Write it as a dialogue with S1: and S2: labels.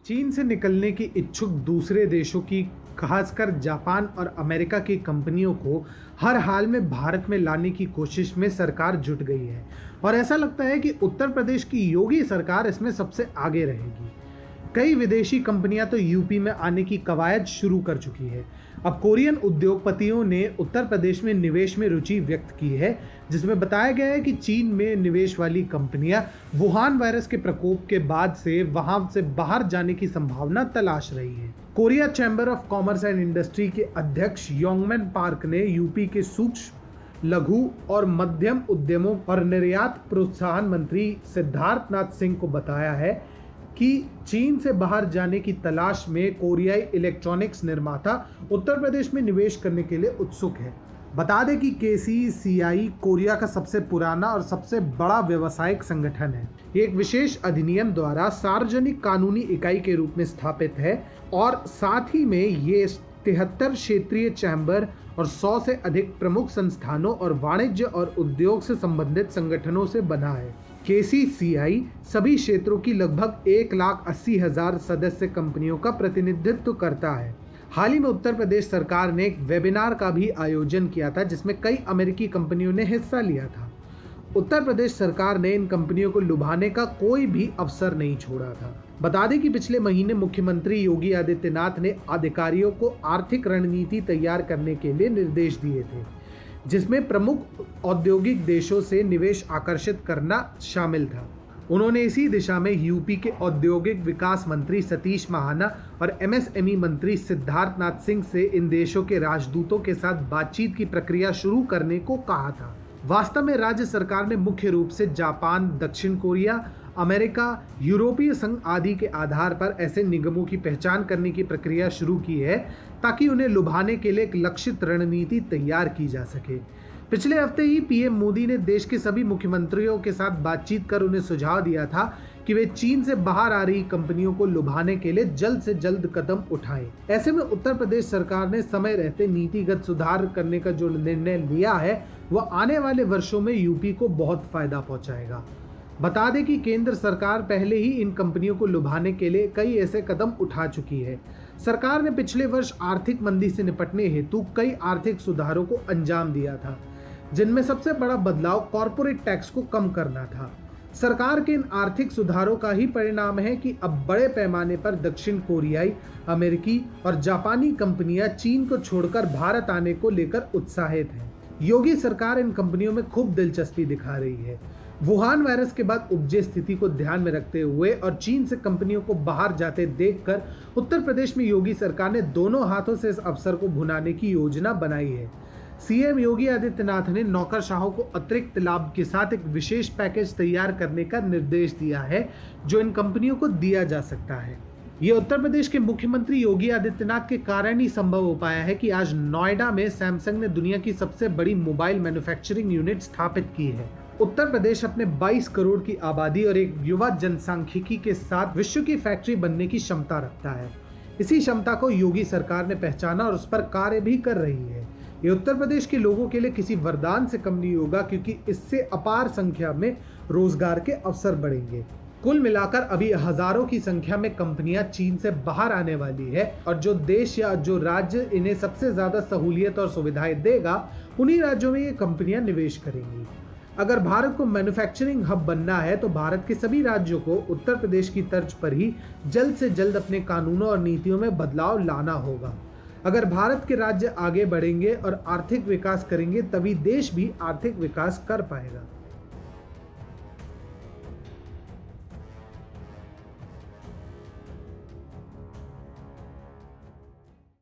S1: चीन से निकलने की इच्छुक दूसरे देशों की, खासकर जापान और अमेरिका की कंपनियों को हर हाल में भारत में लाने की कोशिश में सरकार जुट गई है। और ऐसा लगता है कि उत्तर प्रदेश की योगी सरकार इसमें सबसे आगे रहेगी। कई विदेशी कंपनियां तो यूपी में आने की कवायद शुरू कर चुकी है। अब कोरियन उद्योगपतियों ने उत्तर प्रदेश में निवेश में रुचि व्यक्त की है, जिसमें बताया गया है कि चीन में निवेश वाली कंपनियां वुहान वायरस के प्रकोप के बाद से वहां से बाहर जाने की संभावना तलाश रही है। Korea chamber of commerce and industry के अध्यक्ष योंगमेन पार्क ने यूपी के सूक्ष्म, लघु और मध्यम उद्यमों और निर्यात प्रोत्साहन मंत्री सिद्धार्थ नाथ सिंह को बताया है कि चीन से बाहर जाने की तलाश में कोरियाई इलेक्ट्रॉनिक्स निर्माता उत्तर प्रदेश में निवेश करने के लिए उत्सुक है। बता दें कि केसीसीआई कोरिया का सबसे पुराना और सबसे बड़ा व्यावसायिक संगठन है। ये एक विशेष अधिनियम द्वारा सार्वजनिक कानूनी इकाई के रूप में स्थापित है और साथ ही में ये 73 क्षेत्रीय चैम्बर और 100 से अधिक प्रमुख संस्थानों और वाणिज्य और उद्योग से संबंधित संगठनों से बना है। केसीसीआई सभी क्षेत्रों की लगभग 1,80,000 सदस्य कंपनियों का प्रतिनिधित्व करता है। हाल ही में उत्तर प्रदेश सरकार ने एक वेबिनार का भी आयोजन किया था, जिसमें कई अमेरिकी कंपनियों ने हिस्सा लिया था। उत्तर प्रदेश सरकार ने इन कंपनियों को लुभाने का कोई भी अवसर नहीं छोड़ा था। बता दें कि पिछले महीने मुख्यमंत्री योगी आदित्यनाथ ने अधिकारियों को आर्थिक रणनीति तैयार करने के लिए निर्देश दिए थे, जिसमें प्रमुख औद्योगिक देशों से निवेश आकर्षित करना शामिल था। उन्होंने इसी दिशा में यूपी के औद्योगिक विकास मंत्री सतीश महाना और एमएसएमई मंत्री सिद्धार्थ नाथ सिंह से इन देशों के राजदूतों के साथ बातचीत की प्रक्रिया शुरू करने को कहा था। वास्तव में राज्य सरकार ने मुख्य रूप से जापान, दक्षिण कोरिया, अमेरिका, यूरोपीय संघ आदि के आधार पर ऐसे निगमों की पहचान करने की प्रक्रिया शुरू की है, ताकि उन्हें लुभाने के लिए एक लक्षित रणनीति तैयार की जा सके। पिछले हफ्ते ही पीएम मोदी ने देश के सभी मुख्यमंत्रियों के साथ बातचीत कर उन्हें सुझाव दिया था कि वे चीन से बाहर आ रही कंपनियों को लुभाने के लिए जल्द से जल्द कदम उठाएं। ऐसे में उत्तर प्रदेश सरकार ने समय रहते नीतिगत सुधार करने का जो निर्णय लिया है, वह आने वाले वर्षों में यूपी को बहुत फायदा पहुंचाएगा। बता दें कि केंद्र सरकार पहले ही इन कंपनियों को लुभाने के लिए कई ऐसे कदम उठा चुकी है। सरकार ने पिछले वर्ष आर्थिक मंदी से निपटने हेतु कई आर्थिक सुधारों को अंजाम दिया था, जिनमें सबसे बड़ा बदलाव कॉर्पोरेट टैक्स को कम करना था। सरकार के इन आर्थिक सुधारों का ही परिणाम है कि अब बड़े पैमाने पर दक्षिण कोरियाई, अमेरिकी और जापानी कंपनियां चीन को छोड़कर भारत आने को लेकर उत्साहित हैं। योगी सरकार इन कंपनियों में खूब दिलचस्पी दिखा रही है। वुहान वायरस के बाद उपजे स्थिति को ध्यान में रखते हुए और चीन से कंपनियों को बाहर जाते देखकर उत्तर प्रदेश में योगी सरकार ने दोनों हाथों से इस अवसर को भुनाने की योजना बनाई है। सीएम योगी आदित्यनाथ ने नौकरशाहों को अतिरिक्त लाभ के साथ एक विशेष पैकेज तैयार करने का निर्देश दिया है, जो इन कंपनियों को दिया जा सकता है। ये उत्तर प्रदेश के मुख्यमंत्री योगी आदित्यनाथ के कारण ही संभव हो पाया है कि आज नोएडा में सैमसंग ने दुनिया की सबसे बड़ी मोबाइल मैन्युफैक्चरिंग यूनिट स्थापित की है। उत्तर प्रदेश अपने 22 करोड़ की आबादी और एक युवा जनसांख्यिकी के साथ विश्व की फैक्ट्री बनने की क्षमता रखता है। इसी क्षमता को योगी सरकार ने पहचाना और उस पर कार्य भी कर रही है। ये उत्तर प्रदेश के लोगों के लिए किसी वरदान से कम नहीं होगा, क्योंकि इससे अपार संख्या में रोजगार के अवसर बढ़ेंगे। कुल मिलाकर अभी हजारों की संख्या में कंपनियां चीन से बाहर आने वाली है और जो देश या जो राज्य इन्हें सबसे ज्यादा सहूलियत और सुविधाएं देगा, उन्हीं राज्यों में ये कंपनियां निवेश करेंगी। अगर भारत को मैन्युफैक्चरिंग हब बनना है तो भारत के सभी राज्यों को उत्तर प्रदेश की तर्ज पर ही जल्द से जल्द अपने कानूनों और नीतियों में बदलाव लाना होगा। अगर भारत के राज्य आगे बढ़ेंगे और आर्थिक विकास करेंगे, तभी देश भी आर्थिक विकास कर पाएगा।